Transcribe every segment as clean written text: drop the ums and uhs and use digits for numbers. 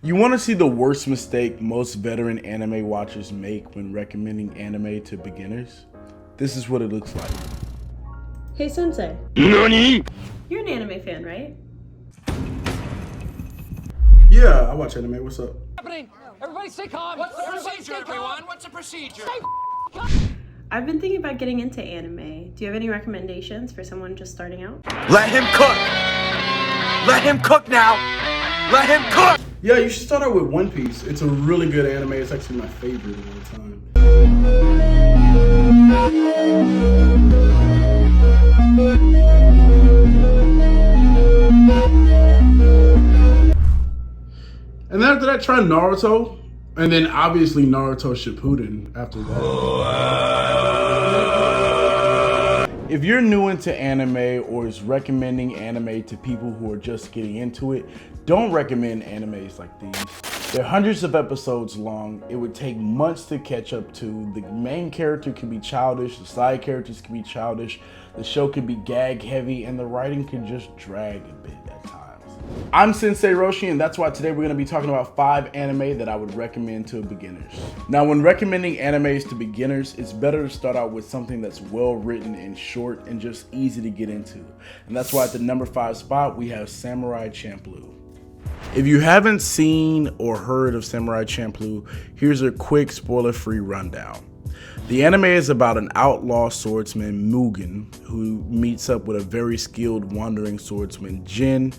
You want to see the worst mistake most veteran anime watchers make when recommending anime to beginners? This is what it looks like. Hey Sensei. NANI?! You're an anime fan, right? Yeah, I watch anime. What's up? Happening? Everybody stay calm. What's the procedure, everyone? What's the procedure? I've been thinking about getting into anime. Do you have any recommendations for someone just starting out? Let him cook! Let him cook now! Let him cook! Yeah, you should start out with One Piece. It's a really good anime. It's actually my favorite of all time. And then after that, try Naruto. And then obviously Naruto Shippuden after that. If you're new into anime or is recommending anime to people who are just getting into it, don't recommend animes like these. They're hundreds of episodes long. It would take months to catch up to. The main character can be childish, the side characters can be childish, the show can be gag heavy, and the writing can just drag a bit at times. I'm Sensei Roshi, and that's why today we're going to be talking about 5 anime that I would recommend to beginners. Now, when recommending animes to beginners, it's better to start out with something that's well written and short and just easy to get into. And that's why at the number 5 spot, we have Samurai Champloo. If you haven't seen or heard of Samurai Champloo, here's a quick spoiler-free rundown. The anime is about an outlaw swordsman, Mugen, who meets up with a very skilled wandering swordsman, Jin,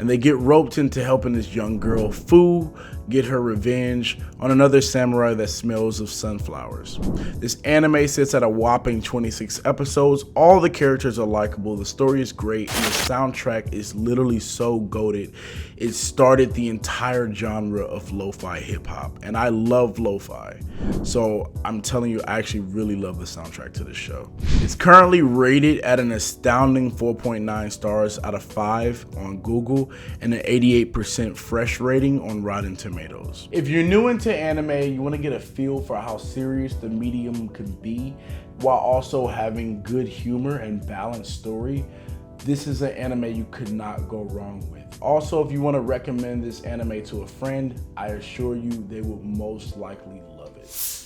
and they get roped into helping this young girl, Fu, get her revenge on another samurai that smells of sunflowers. This anime sits at a whopping 26 episodes. All the characters are likable, the story is great, and the soundtrack is literally so goated. It started the entire genre of lo-fi hip-hop, and I love lo-fi. So I'm telling you, I actually really love the soundtrack to this show. It's currently rated at an astounding 4.9 stars out of 5 on Google and an 88% fresh rating on Rotten Tomatoes. If you're new into anime, you want to get a feel for how serious the medium could be while also having good humor and balanced story, this is an anime you could not go wrong with. Also, if you want to recommend this anime to a friend, I assure you they will most likely love it.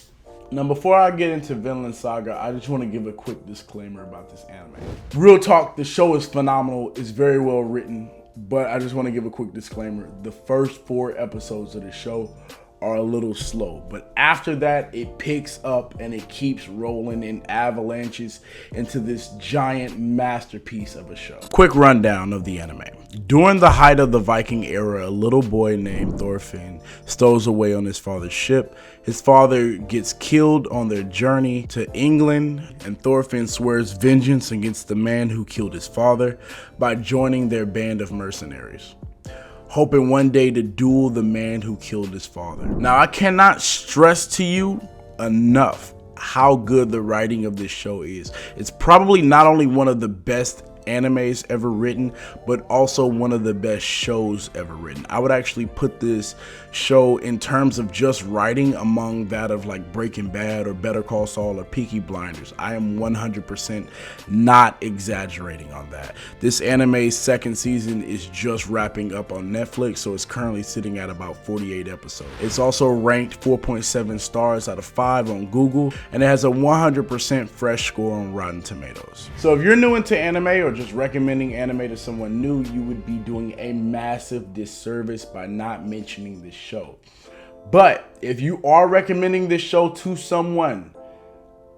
Now, before I get into Vinland Saga, I just want to give a quick disclaimer about this anime. Real talk, the show is phenomenal, it's very well written, but I just want to give a quick disclaimer. The first 4 episodes of the show are a little slow, but after that it picks up and it keeps rolling in avalanches into this giant masterpiece of a show. Quick rundown of the anime. During the height of the Viking era, a little boy named Thorfinn stows away on his father's ship. His father gets killed on their journey to England, and Thorfinn swears vengeance against the man who killed his father by joining their band of mercenaries, hoping one day to duel the man who killed his father. Now, I cannot stress to you enough how good the writing of this show is. It's probably not only one of the best animes ever written, but also one of the best shows ever written. I would actually put this show in terms of just writing among that of like Breaking Bad or Better Call Saul or Peaky Blinders. I am 100% not exaggerating on that. This anime's second season is just wrapping up on Netflix, so it's currently sitting at about 48 episodes. It's also ranked 4.7 stars out of 5 on Google, and it has a 100% fresh score on Rotten Tomatoes. So if you're new into anime or just recommending anime to someone new, you would be doing a massive disservice by not mentioning this show. But if you are recommending this show to someone,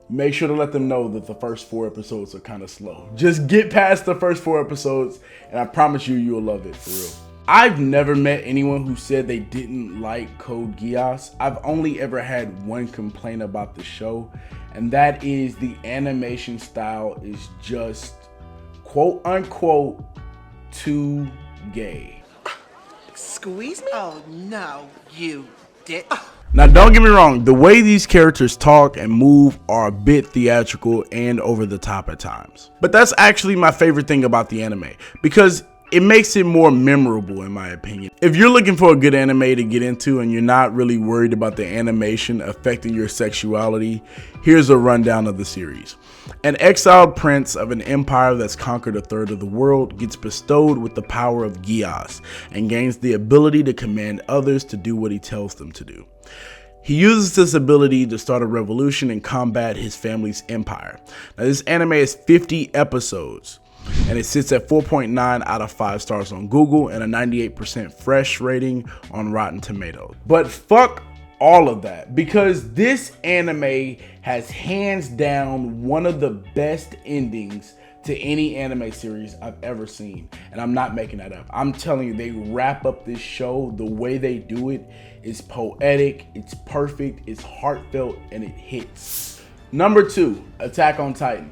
make sure to let them know that the first 4 episodes are kind of slow. Just get past the first 4 episodes and I promise you, you'll love it for real. I've never met anyone who said they didn't like Code Geass. I've only ever had one complaint about the show, and that is the animation style is just quote unquote too gay. Squeeze me? Oh no, you did. Now don't get me wrong, the way these characters talk and move are a bit theatrical and over the top at times. But that's actually my favorite thing about the anime, because it makes it more memorable in my opinion. If you're looking for a good anime to get into and you're not really worried about the animation affecting your sexuality, here's a rundown of the series. An exiled prince of an empire that's conquered a third of the world gets bestowed with the power of Geass and gains the ability to command others to do what he tells them to do. He uses this ability to start a revolution and combat his family's empire. Now this anime is 50 episodes and it sits at 4.9 out of 5 stars on Google and a 98% fresh rating on Rotten Tomatoes. But fuck all of that, because this anime has hands down one of the best endings to any anime series I've ever seen, and I'm not making that up. I'm telling you, they wrap up this show, the way they do it is poetic, it's perfect, it's heartfelt, and it hits. Number 2, Attack on Titan.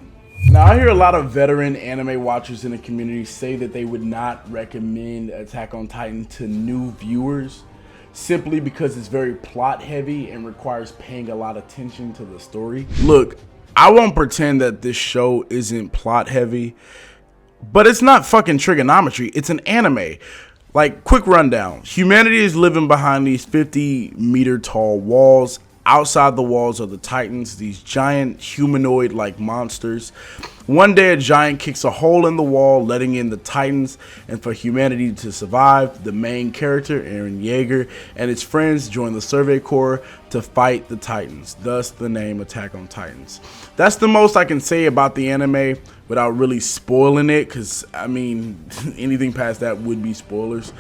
Now I hear a lot of veteran anime watchers in the community say that they would not recommend Attack on Titan to new viewers simply because it's very plot heavy and requires paying a lot of attention to the story. Look, I won't pretend that this show isn't plot heavy, but it's not fucking trigonometry. It's an anime. Like, quick rundown. Humanity is living behind these 50-meter tall walls. Outside the walls are the Titans, these giant humanoid-like monsters. One day a giant kicks a hole in the wall, letting in the Titans, and for humanity to survive, the main character, Eren Yeager, and his friends join the Survey Corps to fight the Titans, thus the name Attack on Titans. That's the most I can say about the anime without really spoiling it, because, I mean, anything past that would be spoilers.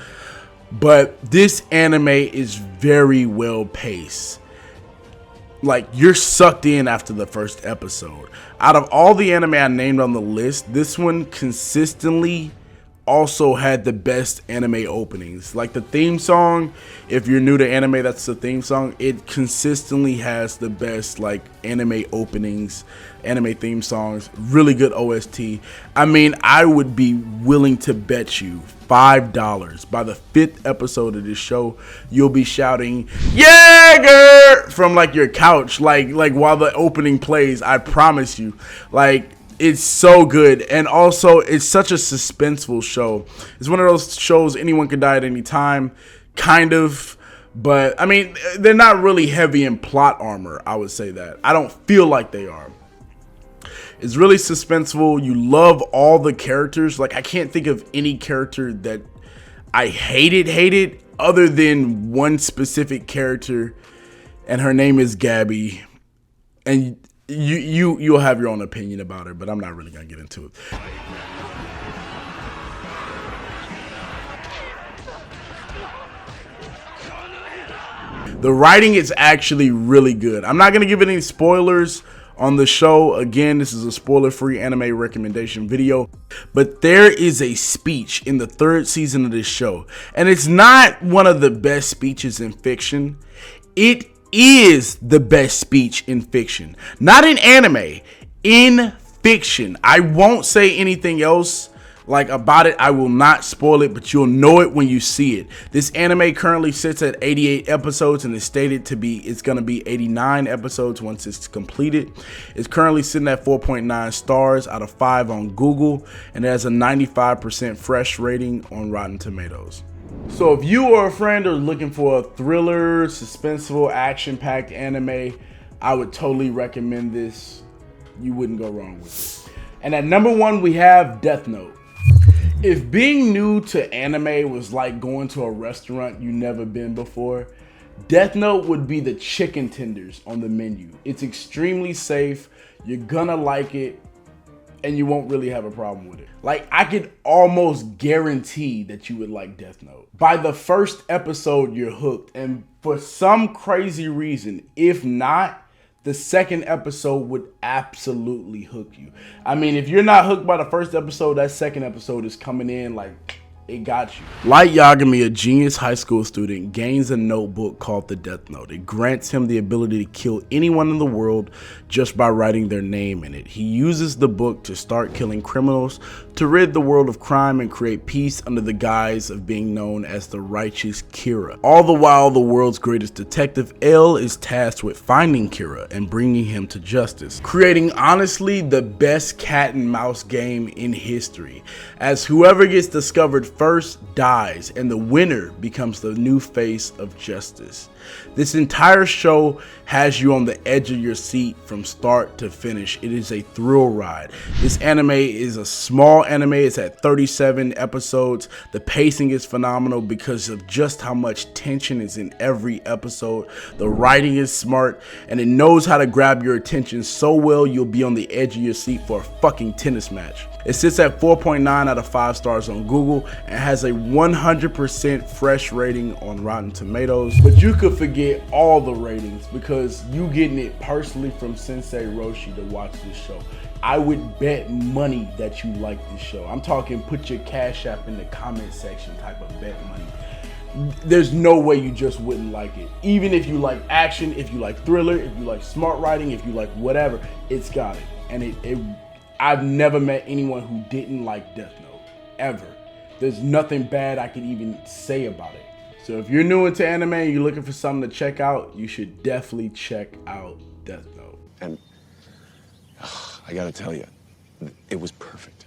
But this anime is very well paced. Like, you're sucked in after the first episode. Out of all the anime I named on the list, this one consistently also had the best anime openings. Like the theme song, if you're new to anime, that's the theme song. It consistently has the best like anime openings, anime theme songs, really good OST. I mean, I would be willing to bet you $5 by the 5th episode of this show, you'll be shouting Jäger from like your couch, like while the opening plays. I promise you, like, it's so good. And also it's such a suspenseful show. It's one of those shows anyone can die at any time, kind of, but I mean, they're not really heavy in plot armor, I would say that. I don't feel like they are. It's really suspenseful. You love all the characters. Like, I can't think of any character that I hated other than one specific character, and her name is Gabby. And you'll have your own opinion about her, but I'm not really gonna get into it. The writing is actually really good. I'm not gonna give any spoilers on the show. Again, this is a spoiler-free anime recommendation video, but there is a speech in the 3rd season of this show, and it's not one of the best speeches in fiction. It is the best speech in fiction, not in anime, in fiction. I won't say anything else like about it. I will not spoil it, but you'll know it when you see it. This anime currently sits at 88 episodes and is stated to be, it's going to be 89 episodes once it's completed. It's currently sitting at 4.9 stars out of 5 on Google, and it has a 95% fresh rating on Rotten Tomatoes. So if you or a friend are looking for a thriller, suspenseful, action-packed anime, I would totally recommend this. You wouldn't go wrong with it. And at number 1, we have Death Note. If being new to anime was like going to a restaurant you never been before, Death Note would be the chicken tenders on the menu. It's extremely safe, you're gonna like it, and you won't really have a problem with it. Like, I could almost guarantee that you would like Death Note. By the 1st episode, you're hooked, and for some crazy reason, if not, the 2nd episode would absolutely hook you. I mean, if you're not hooked by the 1st episode, that 2nd episode is coming in like, it got you. Light Yagami, a genius high school student, gains a notebook called the Death Note. It grants him the ability to kill anyone in the world just by writing their name in it. He uses the book to start killing criminals, to rid the world of crime and create peace under the guise of being known as the righteous Kira. All the while, the world's greatest detective, L, is tasked with finding Kira and bringing him to justice, creating honestly the best cat and mouse game in history, as whoever gets discovered first dies and the winner becomes the new face of justice. This entire show has you on the edge of your seat from start to finish. It is a thrill ride. This anime is a small anime. It's at 37 episodes. The pacing is phenomenal because of just how much tension is in every episode. The writing is smart and it knows how to grab your attention so well you'll be on the edge of your seat for a fucking tennis match. It sits at 4.9 out of 5 stars on Google and has a 100% fresh rating on Rotten Tomatoes. But you could forget all the ratings because you getting it personally from Sensei Roshi to watch this show. I would bet money that you like this show. I'm talking put your cash app in the comment section type of bet money. There's no way you just wouldn't like it. Even if you like action, if you like thriller, if you like smart writing, if you like whatever, it's got it. And I've never met anyone who didn't like Death Note, ever. There's nothing bad I could even say about it. So if you're new into anime and you're looking for something to check out, you should definitely check out Death Note. And I gotta tell you, it was perfect.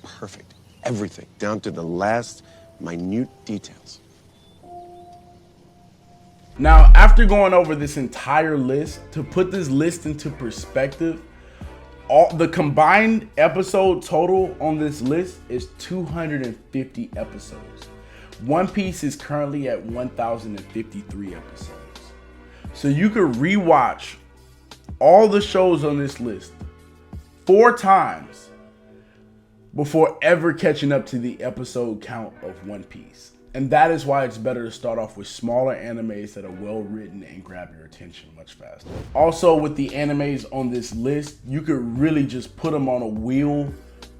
Perfect. Everything, down to the last minute details. Now, after going over this entire list, to put this list into perspective, the combined episode total on this list is 250 episodes. One Piece is currently at 1,053 episodes. So you could rewatch all the shows on this list 4 times before ever catching up to the episode count of One Piece. And that is why it's better to start off with smaller animes that are well written and grab your attention much faster. Also, with the animes on this list, you could really just put them on a wheel,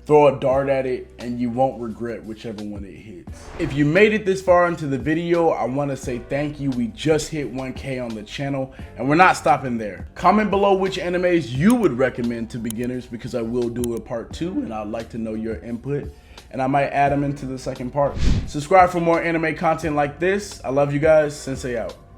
throw a dart at it, and you won't regret whichever one it hits. If you made it this far into the video, I want to say thank you. We just hit 1K on the channel and we're not stopping there. Comment below which animes you would recommend to beginners because I will do a part 2 and I'd like to know your input. And I might add them into the second part. Subscribe for more anime content like this. I love you guys. Sensei out.